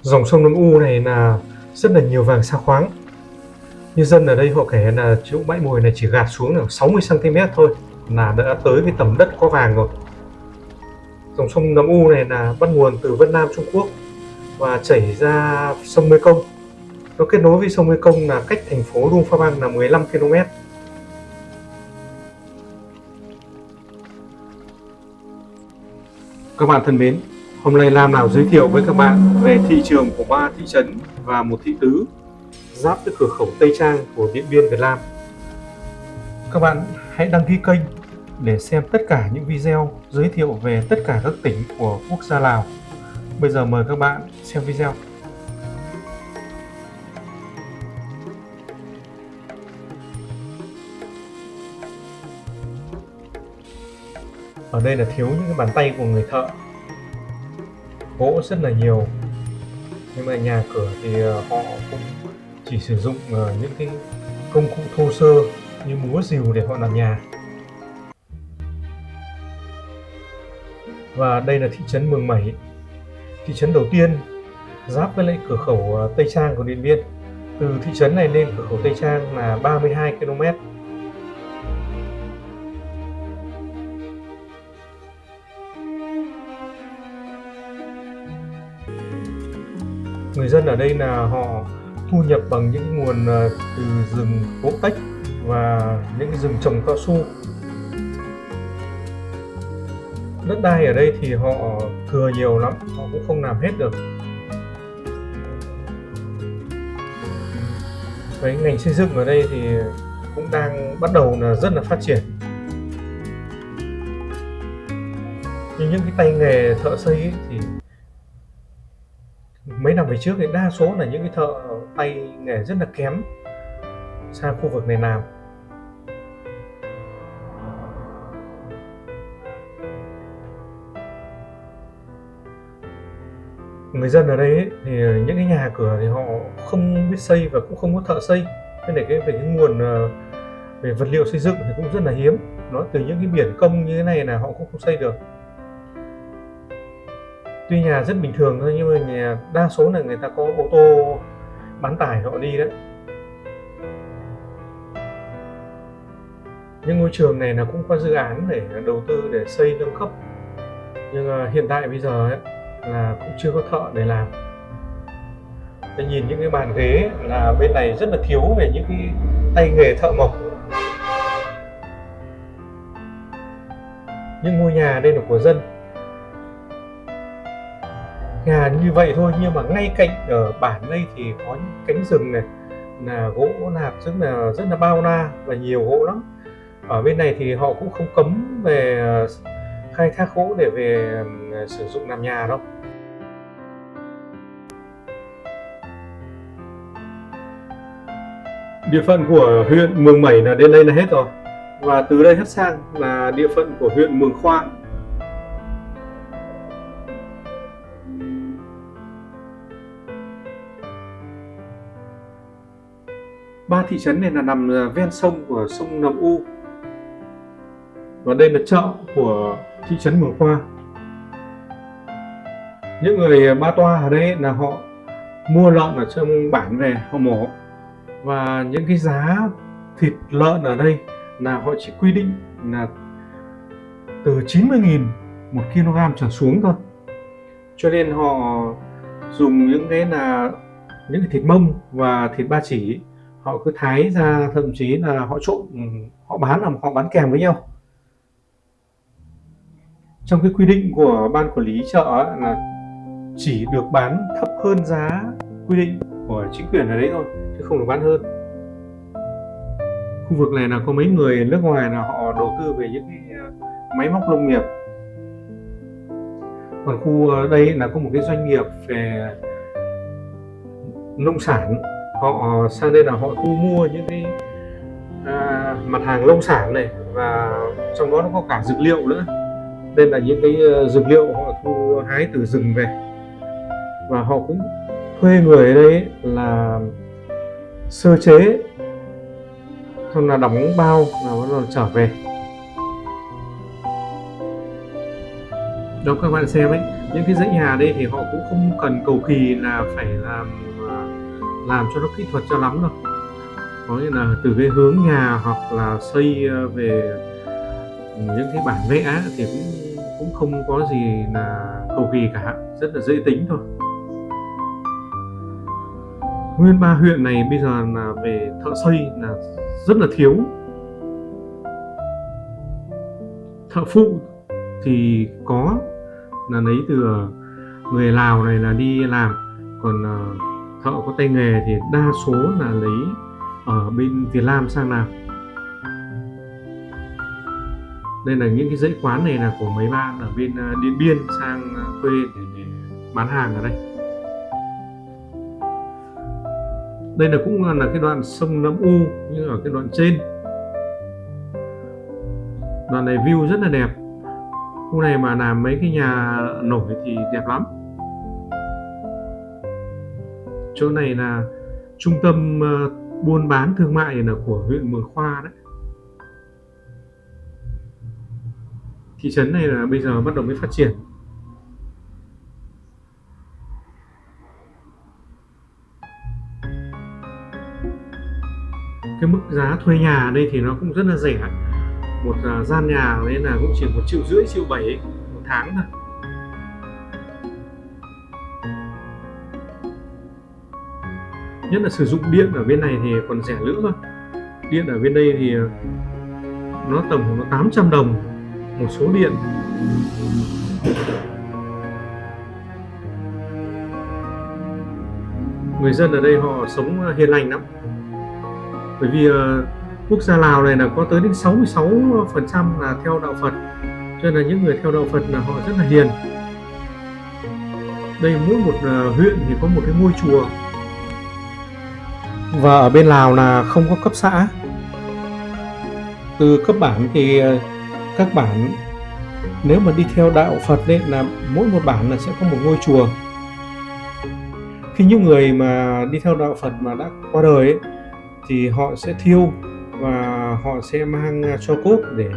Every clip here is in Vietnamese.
Dòng sông Nậm U này là rất là nhiều vàng sa khoáng. Như dân ở đây họ kể là chỗ bãi bồi này chỉ gạt xuống là 60 cm thôi là đã tới cái tầm đất có vàng rồi. Dòng sông Nậm U này là bắt nguồn từ Vân Nam Trung Quốc và chảy ra sông Mekong. Nó kết nối với sông Mekong là cách thành phố Luông Pha Bang là 15 km. Các bạn thân mến, hôm nay Lam nào giới thiệu với các bạn về thị trường của 3 thị trấn và một thị tứ giáp với cửa khẩu Tây Trang của Điện Biên, Việt Nam. Các bạn hãy đăng ký kênh để xem tất cả những video giới thiệu về tất cả các tỉnh của quốc gia Lào. Bây giờ mời các bạn xem video. Ở đây là thiếu những cái bàn tay của người thợ. Gỗ rất là nhiều, nhưng mà nhà cửa thì họ cũng chỉ sử dụng những cái công cụ thô sơ như búa rìu để họ làm nhà. Và đây là thị trấn Mường Mẩy, thị trấn đầu tiên giáp với lại cửa khẩu Tây Trang của Điện Biên. Từ thị trấn này lên cửa khẩu Tây Trang là 32 km. Người dân ở đây là họ thu nhập bằng những nguồn từ rừng gỗ tách và những cái rừng trồng cao su. Đất đai ở đây thì họ thừa nhiều lắm, họ cũng không làm hết được. Với ngành xây dựng ở đây thì cũng đang bắt đầu là rất là phát triển. Nhưng những cái tay nghề thợ xây ấy thì mấy năm về trước thì đa số là những cái thợ tay nghề rất là kém sang khu vực này làm. Người dân ở đây ấy, thì những cái nhà cửa thì họ không biết xây và cũng không có thợ xây, nên để về cái nguồn về vật liệu xây dựng thì cũng rất là hiếm. Nó từ những cái biển công như thế này là họ cũng không xây được. Tuy nhà rất bình thường thôi, nhưng mà nhà đa số là người ta có ô tô bán tải họ đi đấy. Những ngôi trường này là cũng có dự án để đầu tư để xây nâng cấp, nhưng hiện tại bây giờ ấy, là cũng chưa có thợ để làm. Tôi nhìn những cái bàn ghế là bên này rất là thiếu về những cái tay nghề thợ mộc. Những ngôi nhà đây là của dân, nhà như vậy thôi, nhưng mà ngay cạnh ở bản đây thì có những cánh rừng này là gỗ nạc rất là bao la và nhiều gỗ lắm. Ở bên này thì họ cũng không cấm về khai thác gỗ để về sử dụng làm nhà đâu. Địa phận của huyện Mường Mẩy là đến đây là hết rồi, và từ đây hết sang là địa phận của huyện Mường Khoa. Ba thị trấn này là nằm ven sông của sông Nậm U, và đây là chợ của thị trấn Mường Khoa. Những người Ba Toa ở đây là họ mua lợn ở trong bản về họ mổ, và những cái giá thịt lợn ở đây là họ chỉ quy định là từ 90.000 một kg trở xuống thôi. Cho nên họ dùng những cái thịt mông và thịt ba chỉ, họ cứ thái ra, thậm chí là họ trộn, họ bán kèm với nhau. Trong cái quy định của ban quản lý chợ là chỉ được bán thấp hơn giá quy định của chính quyền ở đấy thôi, chứ không được bán hơn. Khu vực này là có mấy người nước ngoài là họ đầu tư về những cái máy móc nông nghiệp. Còn khu đây là có một cái doanh nghiệp về nông sản, họ sang đây là họ thu mua những cái mặt hàng nông sản này, và trong đó nó có cả dược liệu nữa. Đây là những cái dược liệu họ thu hái từ rừng về, và họ cũng thuê người ở đây là sơ chế, xong là đóng bao là bắt đầu trở về. Đó các bạn xem ấy, những cái dãy nhà đây thì họ cũng không cần cầu kỳ là phải làm cho nó kỹ thuật cho lắm đâu. Có nghĩa là từ cái hướng nhà hoặc là xây về những cái bản vẽ thì cũng cũng không có gì là cầu kỳ cả, rất là dễ tính thôi. Nguyên 3 huyện này bây giờ là về thợ xây là rất là thiếu. Thợ phụ thì có, là lấy từ người Lào này là đi làm, còn thợ có tay nghề thì đa số là lấy ở bên Việt Nam sang làm. Đây là những cái dãy quán này là của mấy bạn ở bên Điện Biên sang thuê để bán hàng ở đây. Đây là cũng là cái đoạn sông Nậm U, như ở cái đoạn trên. Đoạn này view rất là đẹp. Khu này mà làm mấy cái nhà nổi thì đẹp lắm. Chỗ này là trung tâm buôn bán thương mại là của huyện Mường Khoa đấy. Thị trấn này là bây giờ bắt đầu mới phát triển. Cái mức giá thuê nhà ở đây thì nó cũng rất là rẻ. Một gian nhà đấy là cũng chỉ 1,5 triệu, 1,7 triệu một tháng thôi. Nhất là sử dụng điện ở bên này thì còn rẻ nữa. Điện ở bên đây thì nó tầm khoảng 800 đồng một số điện. Người dân ở đây họ sống hiền lành lắm. Bởi vì quốc gia Lào này là có tới đến 66% là theo đạo Phật, cho nên là những người theo đạo Phật là họ rất là hiền. Đây mỗi một huyện thì có một cái ngôi chùa. Và ở bên Lào là không có cấp xã. Từ cấp bản thì các bản nếu mà đi theo đạo Phật đấy là mỗi một bản là sẽ có một ngôi chùa. Khi những người mà đi theo đạo Phật mà đã qua đời ấy, thì họ sẽ thiêu và họ sẽ mang tro cốt để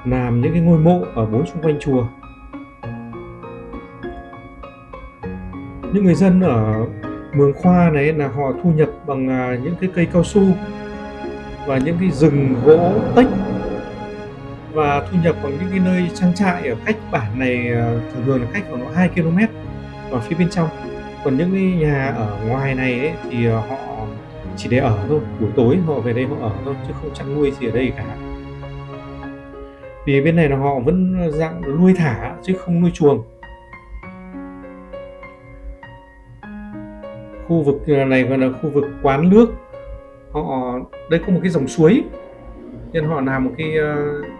làm những cái ngôi mộ ở bốn xung quanh chùa. Những người dân ở Mường Khoa này là họ thu nhập bằng những cái cây cao su và những cái rừng gỗ tếch, và thu nhập bằng những cái nơi trang trại ở cách bản này thường thường là cách khoảng 2 km ở phía bên trong. Còn những cái nhà ở ngoài này ấy, thì họ chỉ để ở thôi, buổi tối họ về đây họ ở thôi chứ không chăn nuôi gì ở đây cả. Vì bên này là họ vẫn dạng nuôi thả chứ không nuôi chuồng. Khu vực này gọi là khu vực quán nước. Họ đây có một cái dòng suối nên họ làm một cái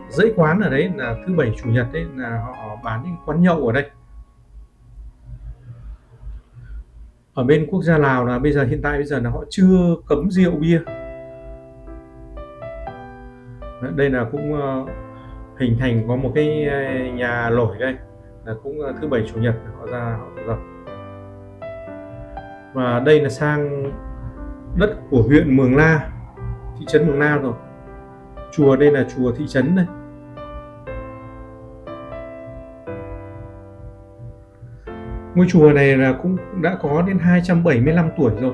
dãy quán ở đấy, là thứ Bảy Chủ nhật đấy là họ bán những quán nhậu ở đây. Ở bên quốc gia Lào là hiện tại bây giờ là họ chưa cấm rượu bia. Đây là cũng hình thành có một cái nhà lổi đây, là cũng thứ Bảy Chủ nhật họ ra họ dập. Và đây là sang đất của huyện Mường La, thị trấn Mường La rồi. Chùa đây là chùa thị trấn đây. Ngôi chùa này là cũng đã có đến 275 tuổi rồi.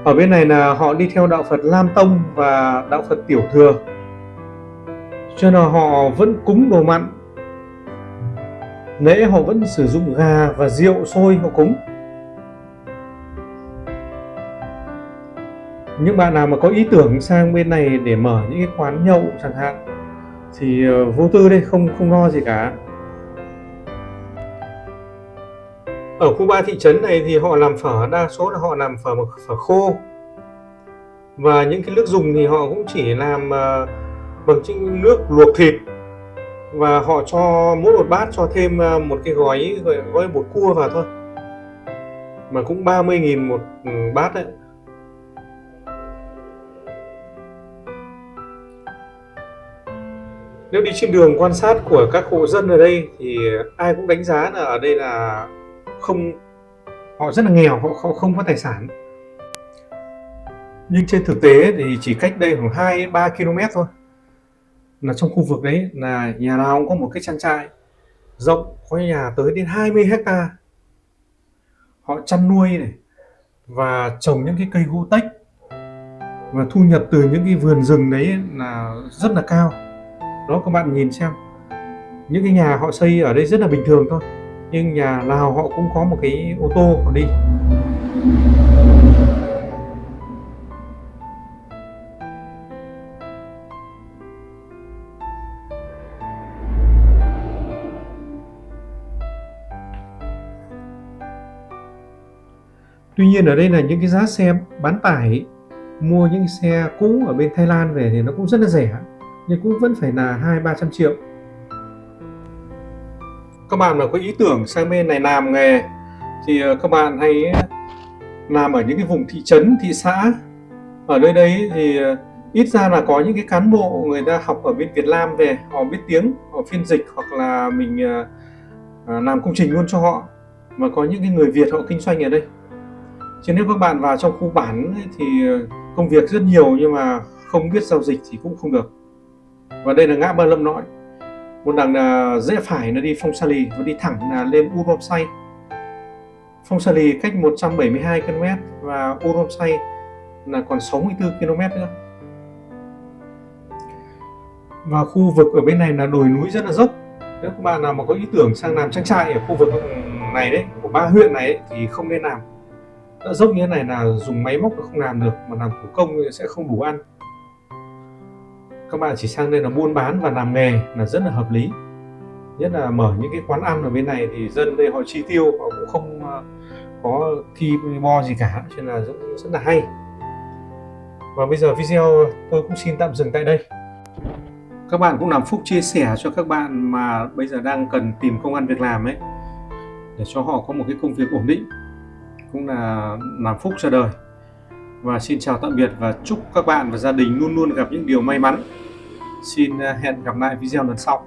Ở bên này là họ đi theo đạo Phật Lam Tông và đạo Phật Tiểu Thừa, cho nên họ vẫn cúng đồ mặn. Lễ họ vẫn sử dụng gà và rượu sôi họ cúng. Những bạn nào mà có ý tưởng sang bên này để mở những cái quán nhậu chẳng hạn thì vô tư đây, không lo gì cả. Ở khu 3 thị trấn này thì họ làm phở, đa số là họ làm phở khô. Và những cái nước dùng thì họ cũng chỉ làm bằng những nước luộc thịt. Và họ cho mỗi một bát cho thêm một cái gói bột cua vào thôi. Mà cũng 30.000 một bát đấy. Nếu đi trên đường quan sát của các hộ dân ở đây thì ai cũng đánh giá là ở đây là họ rất là nghèo, họ không có tài sản. Nhưng trên thực tế thì chỉ cách đây khoảng 2-3 km thôi là trong khu vực đấy là nhà nào cũng có một cái trang trại rộng, có nhà tới đến 20 hecta. Họ chăn nuôi này và trồng những cái cây gỗ tách, và thu nhập từ những cái vườn rừng đấy là rất là cao. Đó, các bạn nhìn xem, những cái nhà họ xây ở đây rất là bình thường thôi, nhưng nhà nào họ cũng có một cái ô tô họ đi. Tuy nhiên ở đây là những cái giá xe bán tải, mua những xe cũ ở bên Thái Lan về thì nó cũng rất là rẻ, nhưng cũng vẫn phải là 200-300 triệu. Các bạn mà có ý tưởng sang bên này làm nghề thì các bạn hãy làm ở những cái vùng thị trấn, thị xã. Ở nơi đấy thì ít ra là có những cái cán bộ người ta học ở bên Việt Nam về, họ biết tiếng, họ phiên dịch, hoặc là mình làm công trình luôn cho họ, và có những cái người Việt họ kinh doanh ở đây. Chứ nếu các bạn vào trong khu bản thì công việc rất nhiều nhưng mà không biết giao dịch thì cũng không được. Và đây là ngã ba Lâm Nội, một đằng là rẽ phải nó đi Phong Sa Lì và đi thẳng là lên Urumqi. Phong Sa Lì cách 172 km và Urumqi là còn 64 km nữa. Và khu vực ở bên này là đồi núi rất là dốc. Nếu các bạn nào mà có ý tưởng sang làm trang trại ở khu vực này đấy, của 3 huyện này ấy, thì không nên làm. Đã dốc như thế này là dùng máy móc không làm được, mà làm thủ công sẽ không đủ ăn. Các bạn chỉ sang đây là buôn bán và làm nghề là rất là hợp lý. Nhất là mở những cái quán ăn ở bên này thì dân đây họ chi tiêu, họ cũng không có ki bo gì cả, cho nên là rất là hay. Và bây giờ video tôi cũng xin tạm dừng tại đây. Các bạn cũng làm Phúc chia sẻ cho các bạn mà bây giờ đang cần tìm công ăn việc làm ấy, để cho họ có một cái công việc ổn định, cũng là làm phúc cho đời. Và xin chào tạm biệt và chúc các bạn và gia đình luôn luôn gặp những điều may mắn. Xin hẹn gặp lại video lần sau.